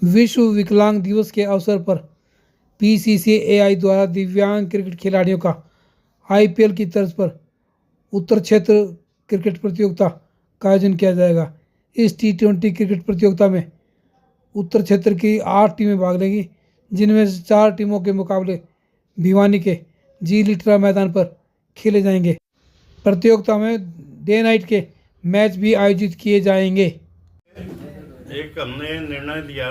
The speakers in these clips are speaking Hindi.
विश्व विकलांग दिवस के अवसर पर पीसीसीएआई द्वारा दिव्यांग क्रिकेट खिलाड़ियों का आईपीएल की तर्ज पर उत्तर क्षेत्र क्रिकेट प्रतियोगिता का आयोजन किया जाएगा। इस टी20 क्रिकेट प्रतियोगिता में उत्तर क्षेत्र की 8 टीमें भाग लेंगी, जिनमें से 4 टीमों के मुकाबले भिवानी के जी लिटरा मैदान पर खेले जाएंगे। प्रतियोगिता में डे नाइट के मैच भी आयोजित किए जाएंगे। एक हमने निर्णय लिया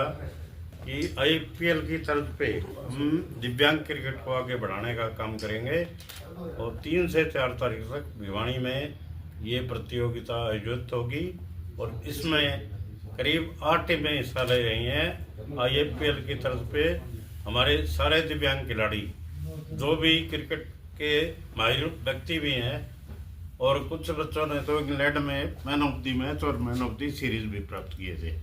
कि आईपीएल की तर्ज पे हम दिव्यांग क्रिकेट को आगे बढ़ाने का काम करेंगे और 3 से 4 तारीख तक भिवानी में ये प्रतियोगिता आयोजित होगी और इसमें करीब 8 टीमें हिस्सा ले रही हैं। आईपीएल की तर्ज पे हमारे सारे दिव्यांग खिलाड़ी जो भी क्रिकेट के माहिर व्यक्ति भी हैं और कुछ बच्चों ने तो इंग्लैंड में मैन ऑफ द मैच और मैन ऑफ द सीरीज भी प्राप्त किए थे।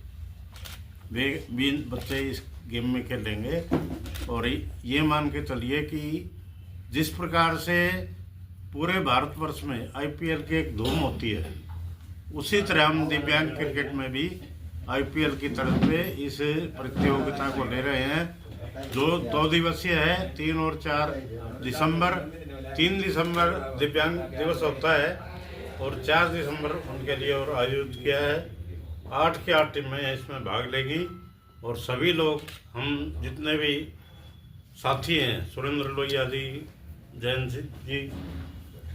वे भी बच्चे इस गेम में खेलेंगे और ये मान के चलिए कि जिस प्रकार से पूरे भारतवर्ष में आईपीएल की एक धूम होती है, उसी तरह हम दिव्यांग क्रिकेट में भी आईपीएल की तरफ पे इस प्रतियोगिता को ले रहे हैं, जो 2 दिवसीय है। 3 और 4 दिसंबर 3 दिसंबर दिव्यांग दिवस होता है और 4 दिसंबर उनके लिए और आयोजित किया है। 8 की 8 टीमें इसमें भाग लेगी और सभी लोग, हम जितने भी साथी हैं, सुरेंद्र लोहिया जी, जयंत जी,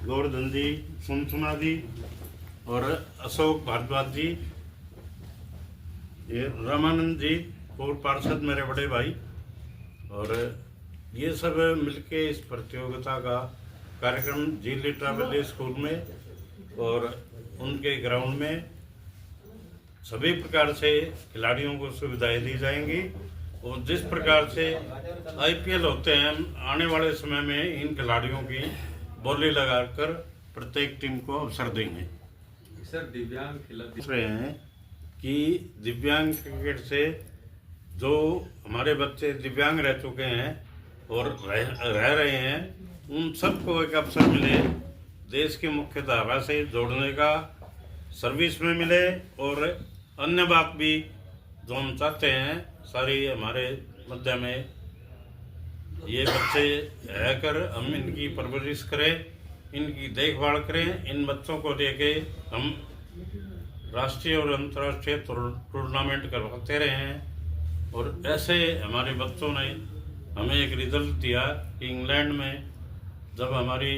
गोवर्धन जी, सुनसुना जी और अशोक भारद्वाज जी, ये रामानंद जी, पूर्व पार्षद मेरे बड़े भाई, और ये सब मिलके इस प्रतियोगिता का कार्यक्रम जी लिटरा वैली स्कूल में और उनके ग्राउंड में सभी प्रकार से खिलाड़ियों को सुविधाएं दी जाएंगी और जिस प्रकार से आईपीएल होते हैं, आने वाले समय में इन खिलाड़ियों की बोली लगाकर प्रत्येक टीम को अवसर देंगे। सर, दिव्यांग खिलाड़ी रहे हैं कि दिव्यांग क्रिकेट से जो हमारे बच्चे दिव्यांग रह चुके हैं और रह रहे हैं, उन सबको एक अवसर मिले, देश की मुख्य धारा से जोड़ने का, सर्विस में मिले और अन्य बात भी जो हम चाहते हैं, सारी हमारे मध्य में ये बच्चे रहकर हम इनकी परवरिश करें, इनकी देखभाल करें। इन बच्चों को लेके हम राष्ट्रीय और अंतर्राष्ट्रीय टूर्नामेंट करवाते रहे हैं और ऐसे हमारे बच्चों ने हमें एक रिजल्ट दिया कि इंग्लैंड में जब हमारी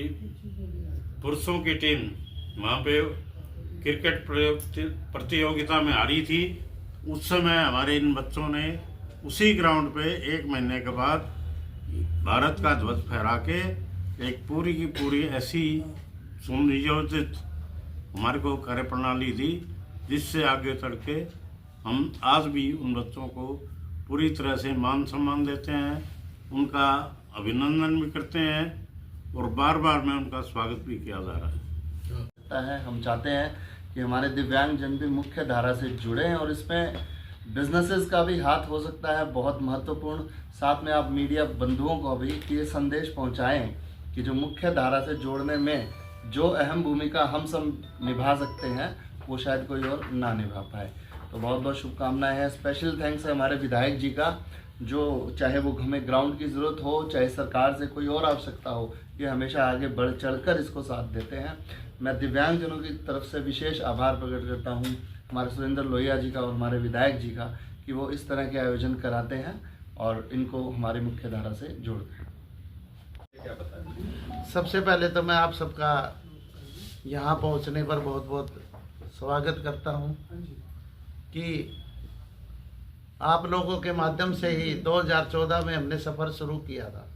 पुरुषों की टीम वहाँ पे क्रिकेट प्रतियोगिता में हारी थी, उस समय हमारे इन बच्चों ने उसी ग्राउंड पे 1 महीने के बाद भारत का ध्वज फहरा के एक पूरी की पूरी ऐसी सुनियोजित हमारे को कार्यप्रणाली दी, जिससे आगे चल के हम आज भी उन बच्चों को पूरी तरह से मान सम्मान देते हैं, उनका अभिनंदन भी करते हैं और बार बार में उनका स्वागत भी किया जा रहा है। हम चाहते हैं कि हमारे दिव्यांग जन भी मुख्य धारा से जुड़े हैं और इसमें बिजनेसेस का भी हाथ हो सकता है बहुत महत्वपूर्ण। साथ में आप मीडिया बंधुओं को भी ये संदेश पहुंचाएं कि जो मुख्य धारा से जोड़ने में जो अहम भूमिका हम सब निभा सकते हैं, वो शायद कोई और ना निभा पाए। तो बहुत बहुत शुभकामनाएं हैं। स्पेशल थैंक्स है हमारे विधायक जी का, जो चाहे वो हमें ग्राउंड की ज़रूरत हो, चाहे सरकार से कोई और आवश्यकता हो, ये हमेशा आगे बढ़ चढ़कर इसको साथ देते हैं। मैं दिव्यांगजनों की तरफ से विशेष आभार प्रकट करता हूँ हमारे सुरेंद्र लोहिया जी का और हमारे विधायक जी का, कि वो इस तरह के आयोजन कराते हैं और इनको हमारी मुख्य धारा से जोड़ते हैं। सबसे पहले तो मैं आप सबका यहाँ पहुँचने पर बहुत बहुत स्वागत करता हूँ कि आप लोगों के माध्यम से ही 2014 में हमने सफ़र शुरू किया था।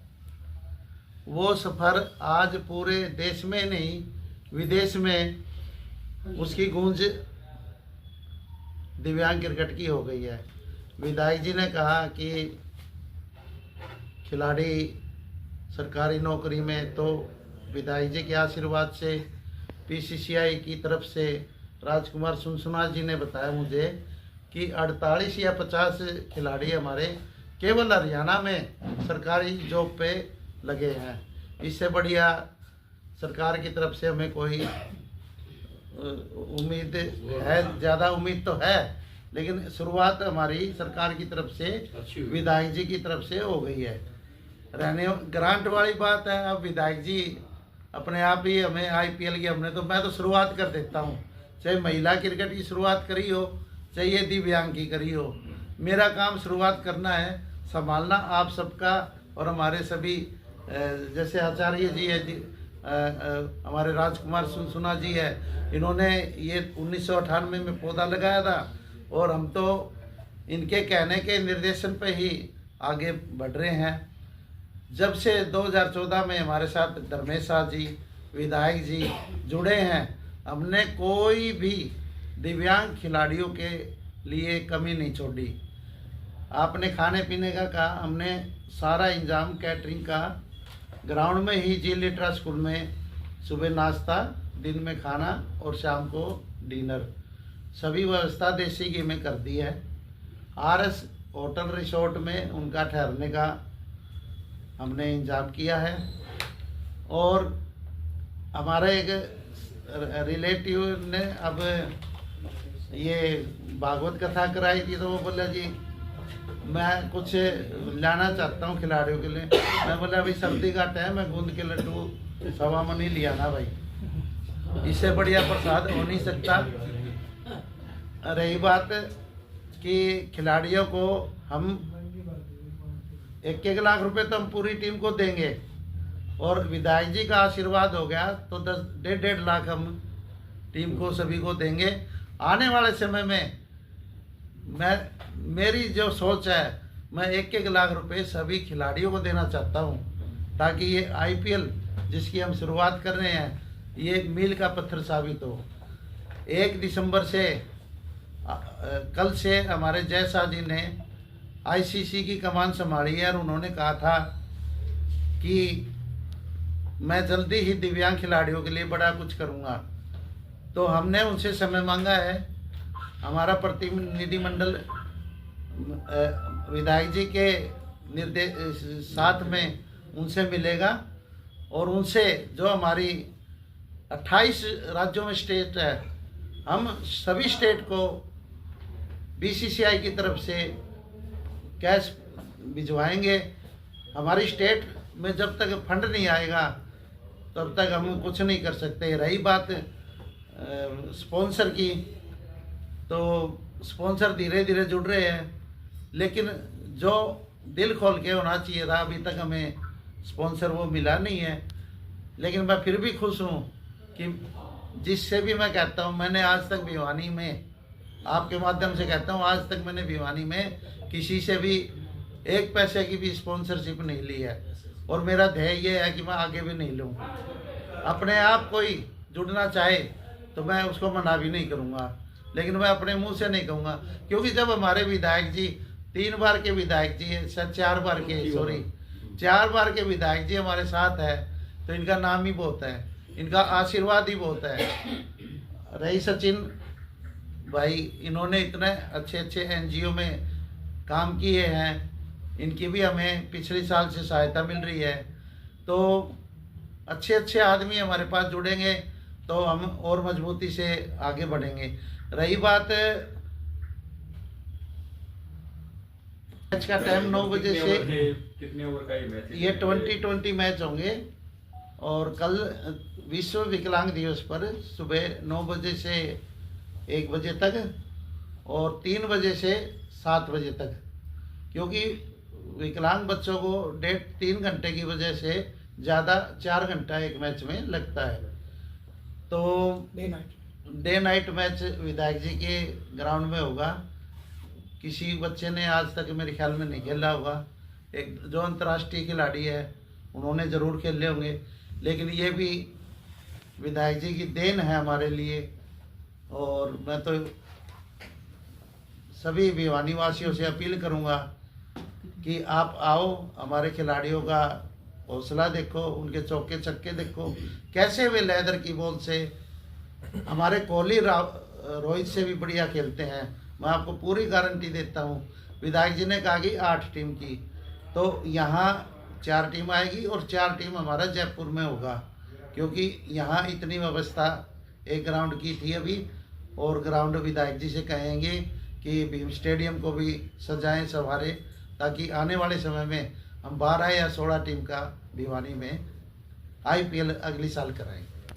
वो सफ़र आज पूरे देश में नहीं, विदेश में उसकी गूंज दिव्यांग क्रिकेट की हो गई है। विधायक जी ने कहा कि खिलाड़ी सरकारी नौकरी में, तो विधायक जी के आशीर्वाद से पीसीसीआई की तरफ से राजकुमार सुनसुना जी ने बताया मुझे कि 48 या 50 खिलाड़ी हमारे केवल हरियाणा में सरकारी जॉब पे लगे हैं। इससे बढ़िया सरकार की तरफ से हमें कोई उम्मीद है, ज़्यादा उम्मीद तो है, लेकिन शुरुआत हमारी सरकार की तरफ से, विधायक जी की तरफ से हो गई है। रहने ग्रांट वाली बात है, अब विधायक जी अपने आप ही हमें आईपीएल की मैं तो शुरुआत कर देता हूँ, चाहे महिला क्रिकेट की शुरुआत करी हो, चाहे ये दिव्यांग की करी हो। मेरा काम शुरुआत करना है, संभालना आप सबका और हमारे सभी जैसे आचार्य जी है जी, हमारे राजकुमार सुनसुना जी है, इन्होंने ये 1998 में पौधा लगाया था और हम तो इनके कहने के निर्देशन पे ही आगे बढ़ रहे हैं। जब से 2014 में हमारे साथ धर्मेश शाह जी, विधायक जी जुड़े हैं, हमने कोई भी दिव्यांग खिलाड़ियों के लिए कमी नहीं छोड़ी। आपने खाने पीने का कहा, हमने सारा इंतजाम कैटरिंग का ग्राउंड में ही जी लिटरा स्कूल में सुबह नाश्ता, दिन में खाना और शाम को डिनर, सभी व्यवस्था देसी घी में कर दी है। आरएस होटल रिसोर्ट में उनका ठहरने का हमने इंतजाम किया है। और हमारे एक रिलेटिव ने अब ये भागवत कथा कराई थी, तो वो बोला जी मैं कुछ लाना चाहता हूँ खिलाड़ियों के लिए। मैं बोला अभी सर्दी का टाइम है, गूंद के लड्डू 1.25 मन ही लिया ना भाई, इससे बढ़िया प्रसाद हो नहीं सकता। रही बात कि खिलाड़ियों को हम 1-1 लाख रुपए तो हम पूरी टीम को देंगे, और विधायक जी का आशीर्वाद हो गया तो 10-1.5 लाख हम टीम को सभी को देंगे। आने वाले समय में मेरी जो सोच है, मैं 1-1 लाख रुपए सभी खिलाड़ियों को देना चाहता हूं, ताकि ये आईपीएल जिसकी हम शुरुआत कर रहे हैं, ये मील का पत्थर साबित हो। 1 दिसंबर से कल से हमारे जय शाह जी ने आईसीसी की कमान संभाली है, और उन्होंने कहा था कि मैं जल्दी ही दिव्यांग खिलाड़ियों के लिए बड़ा कुछ करूंगा। तो हमने उनसे समय मांगा है। हमारा प्रतिनिधिमंडल विधायक जी के निर्देश साथ में उनसे मिलेगा, और उनसे जो हमारी 28 राज्यों में स्टेट है, हम सभी स्टेट को बीसीसीआई की तरफ से कैश भिजवाएंगे। हमारी स्टेट में जब तक फंड नहीं आएगा तब तक हम कुछ नहीं कर सकते। रही बात स्पॉन्सर की, तो स्पॉन्सर धीरे धीरे जुड़ रहे हैं, लेकिन जो दिल खोल के होना चाहिए था, अभी तक हमें स्पॉन्सर वो मिला नहीं है। लेकिन मैं फिर भी खुश हूँ कि जिससे भी मैं कहता हूँ, मैंने आज तक भिवानी में, आपके माध्यम से कहता हूँ, आज तक मैंने भिवानी में किसी से भी 1 पैसे की भी स्पॉन्सरशिप नहीं ली है, और मेरा ध्येय ये है कि मैं आगे भी नहीं लूँ। अपने आप कोई जुड़ना चाहे तो मैं उसको मना भी नहीं करूँगा, लेकिन मैं अपने मुंह से नहीं कहूँगा, क्योंकि जब हमारे विधायक जी 3 बार के विधायक जी, 4 बार के विधायक जी हमारे साथ है, तो इनका नाम ही बहुत है, इनका आशीर्वाद ही बहुत है। रही सचिन भाई, इन्होंने इतने अच्छे अच्छे एनजीओ में काम किए हैं, इनकी भी हमें पिछले साल से सहायता मिल रही है। तो अच्छे अच्छे आदमी हमारे पास जुड़ेंगे तो हम और मजबूती से आगे बढ़ेंगे। रही बात मैच का टाइम 9 बजे से, कितने ओवर का ये मैच? ये 20-20 मैच होंगे, और कल विश्व विकलांग दिवस पर सुबह 9 बजे से 1 बजे तक, और 3 बजे से 7 बजे तक, क्योंकि विकलांग बच्चों को 3 घंटे की वजह से ज़्यादा 4 घंटा एक मैच में लगता है। तो डे नाइट मैच विधायक जी के ग्राउंड में होगा। किसी बच्चे ने आज तक मेरे ख्याल में नहीं खेला होगा। एक जो अंतर्राष्ट्रीय खिलाड़ी है उन्होंने ज़रूर खेले होंगे, लेकिन ये भी विधायक जी की देन है हमारे लिए। और मैं तो सभी भिवानी वासियों से अपील करूंगा कि आप आओ, हमारे खिलाड़ियों का हौसला देखो, उनके चौके छक्के देखो, कैसे वे लेदर की बॉल से, हमारे कोहली रोहित से भी बढ़िया खेलते हैं। मैं आपको पूरी गारंटी देता हूँ। विधायक जी ने कहा कि 8 टीम की, तो यहाँ 4 टीम आएगी और 4 टीम हमारा जयपुर में होगा, क्योंकि यहाँ इतनी व्यवस्था एक ग्राउंड की थी अभी, और ग्राउंड विधायक जी से कहेंगे कि भीम स्टेडियम को भी सजाएं संवारें, ताकि आने वाले समय में हम 12 या 16 टीम का भिवानी में IPL अगली साल कराएं।